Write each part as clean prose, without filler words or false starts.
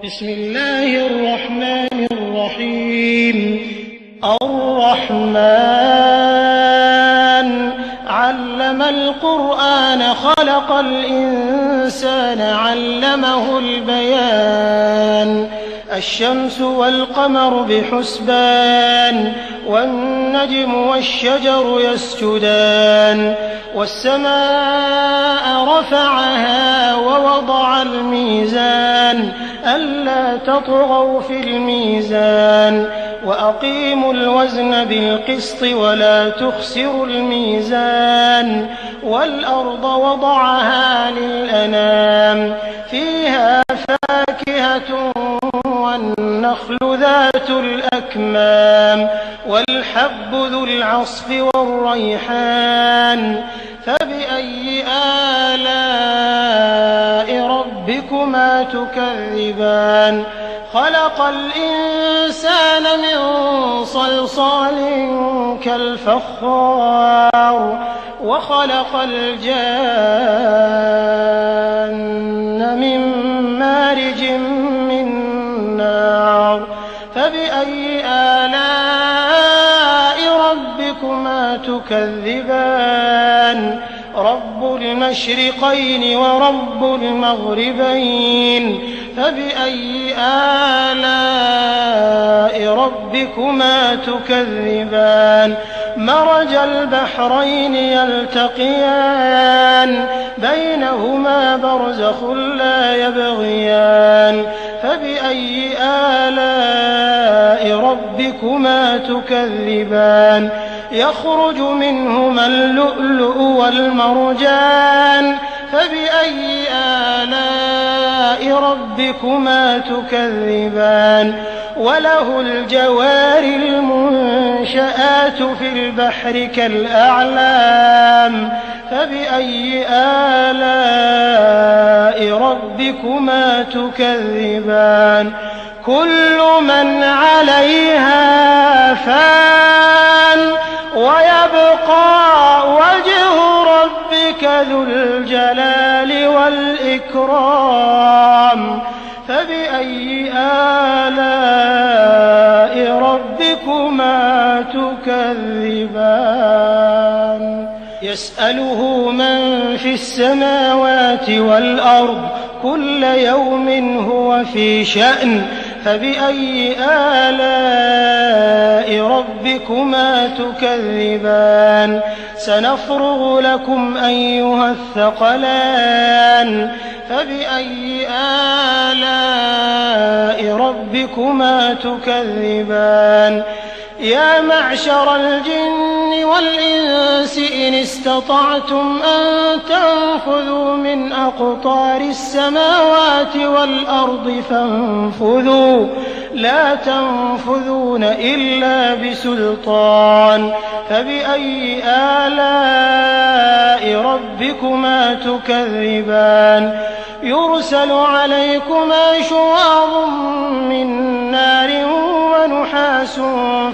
بسم الله الرحمن الرحيم. الرحمن علم القرآن خلق الإنسان علمه البيان. الشمس والقمر بحسبان والنجم والشجر يسجدان والسماء رفعها ووضع الميزان ألا تطغوا في الميزان وأقيموا الوزن بالقسط ولا تخسروا الميزان والأرض وضعها للأنام فيها فاكهة والنخل ذات الأكمام والحب ذو العصف والريحان فبأي آلاء ربكما تكذبان. خلق الإنسان من صلصال كالفخار وخلق الجان من مارج من نار فبأي آلاء ربكما تكذبان. رب المشرقين ورب المغربين فبأي آلاء ربكما تكذبان. مرج البحرين يلتقيان بينهما برزخ لا يبغيان فبأي آلاء ربكما تكذبان. يخرج منهما اللؤلؤ والمرجان فبأي آلاء ربكما تكذبان. وله الجوار المنشآت في البحر كالأعلام فبأي آلاء ربكما تكذبان. كل من عليها فان ويبقى وجه ربك ذو الجلال والإكرام فبأي آلاء ربكما تكذبان. يسأله من في السماوات والأرض كل يوم هو في شأن فبأي آلاء ربكما تكذبان. سنفرغ لكم أيها الثقلان فبأي آلاء ربكما تكذبان. يا معشر الجن والإنس إن استطعتم أن تنفذوا من أقطار السماوات والأرض فانفذوا لا تنفذون إلا بسلطان فبأي آلاء ربكما تكذبان. يرسل عليكما شواظ من نار ونحاس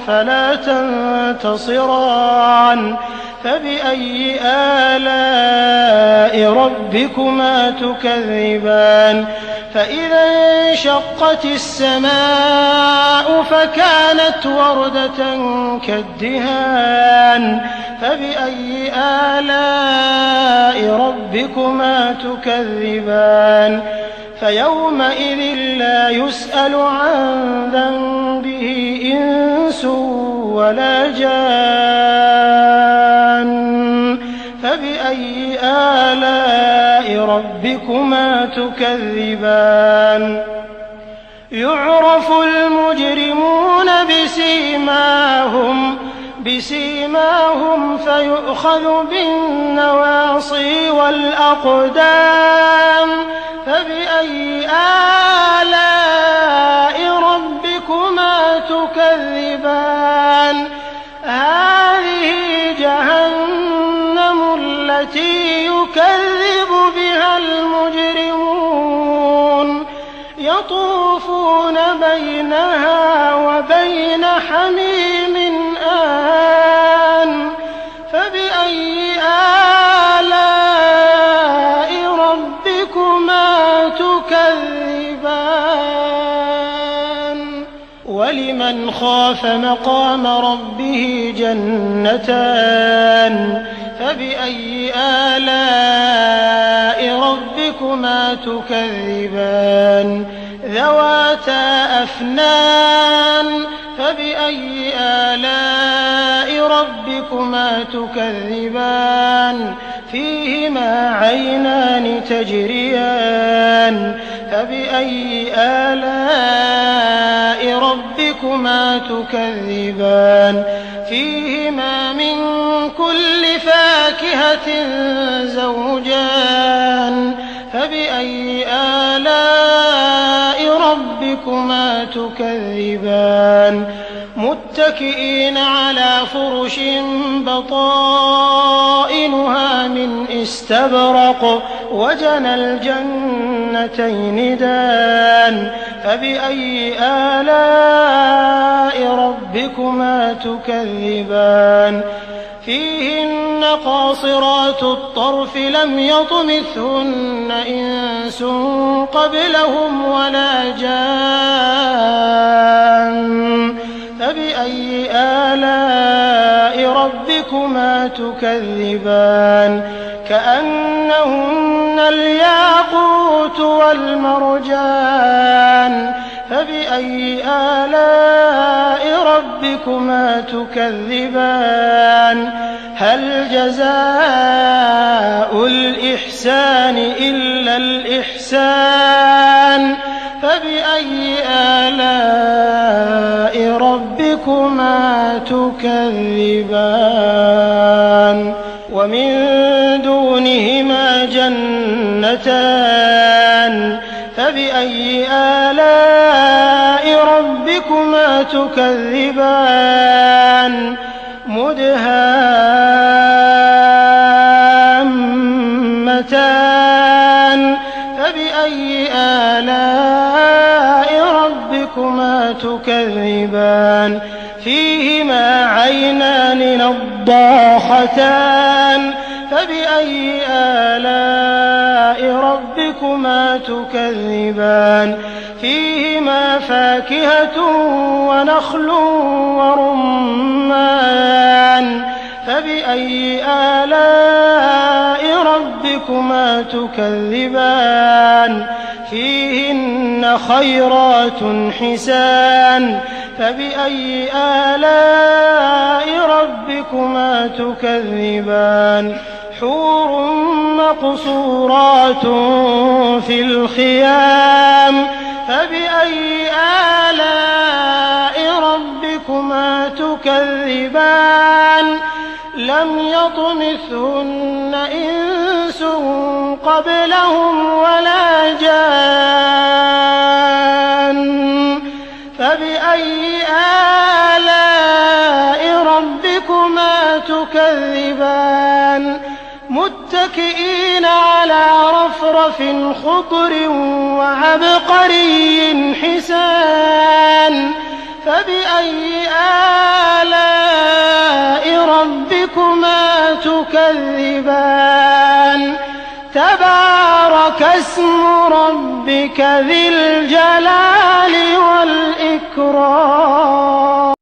فلا تنتصران فبأي آلاء ربكما تكذبان. فإذا انشقت السماء فكانت وردة كالدهان فبأي آلاء ربكما تكذبان. فيومئذ لا يسأل عن ذنبه إنس ولا جان فبأي آلاء ربكما تكذبان. يعرف المجرمون بسيماهم فيؤخذ بالنواصي والأقدام فبأي آلاء ربكما تكذبان. هذه جهنم التي يكذب بها المجرمون يطوفون بينها وبين حميم آن فبأي آلاء ربكما تكذبان. وَلِمَنْ خَافَ مَقَامَ رَبِّهِ جَنَّتَانِ فَبِأَيِّ آلَاءِ رَبِّكُمَا تُكَذِّبَانِ ذَوَاتَا أَفْنَانٍ فَبِأَيِّ آلَاءِ رَبِّكُمَا تُكَذِّبَانِ فِيهِمَا عَيْنَانِ تَجْرِيَانِ فَبِأَيِّ آلَاءِ رَبِّكُمَا تُكَذِّبَانِ فِيهِمَا مِن كُلِّ فَاكِهَةٍ زَوْجَانِ فَبِأَيِّ آلَاءِ رَبِّكُمَا تُكَذِّبَانِ مُتَّكِئِينَ عَلَىٰ فُرُشٍ بَطَائِنُهَا مِنْ إِسْتَبْرَقٍ وَجَنَى الْجَنَّتَيْنِ دَانٍ فَبِأَيِّ آلَاءِ رَبِّكُمَا تُكَذِّبَانِ فِيهِنَّ قَاصِرَاتُ الطَّرْفِ لَمْ يَطْمِثْهُنَّ إِنسٌ قَبْلَهُمْ وَلَا جَانٌّ فَبِأَيِّ آلَاءِ رَبِّكُمَا تُكَذِّبَانِ كَأَنَّهُنَّ الْيَاقُوتُ وَالْمَرْجَانُ فَبِأَيِّ آلَاءِ رَبِّكُمَا تُكَذِّبَانِ هَلْ جَزَاءُ الْإِحْسَانِ إِلَّا الْإِحْسَانُ فَبِأَيِّ آلَاءِ رَبِّكُمَا تُكَذِّبَانِ وَمِن دُونِهِمَا جَنَّتَانِ فَبِأَيِّ آلَاءِ رَبِّكُمَا تُكَذِّبَانِ مُدْهَامَّتَانِ فَبِأَيِّ آلَاءِ رَبِّكُمَا تُكَذِّبَانِ فِيهِمَا عَيْنَانِ نَضَّاخَتَانِ فَبِأَيِّ آلَاءِ رَبِّكُمَا تُكَذِّبَانِ فِيهِمَا فَاكِهَةٌ وَنَخْلٌ وَرُمَّانٌ فَبِأَيِّ آلَاءِ رَبِّكُمَا تُكَذِّبَانِ فِيهِنَّ خَيْرَاتٌ حِسَانٌ فَبِأَيِّ آلَاءِ رَبِّكُمَا تُكَذِّبَانِ حُورٌ مَّقْصُورَاتٌ فِي الْخِيَامِ فَبِأَيِّ آلَاءِ رَبِّكُمَا تُكَذِّبَانِ لَمْ يَطْمِثْهُنَّ إِنسٌ قَبْلَهُمْ وَلَا جَانٌّ فَبِأَيِّ آلَاءِ رَبِّكُمَا تُكَذِّبَانِ مُتَّكِئِينَ عَلَىٰ رَفْرَفٍ خُضْرٍ وَعَبْقَرِيٍّ حِسَانٍ فَبِأَيِّ آلَاءِ رَبِّكُمَا تُكَذِّبَانِ تَبَارَكَ اسْمُ رَبِّكَ ذِي الْجَلَالِ وَالْإِكْرَامِ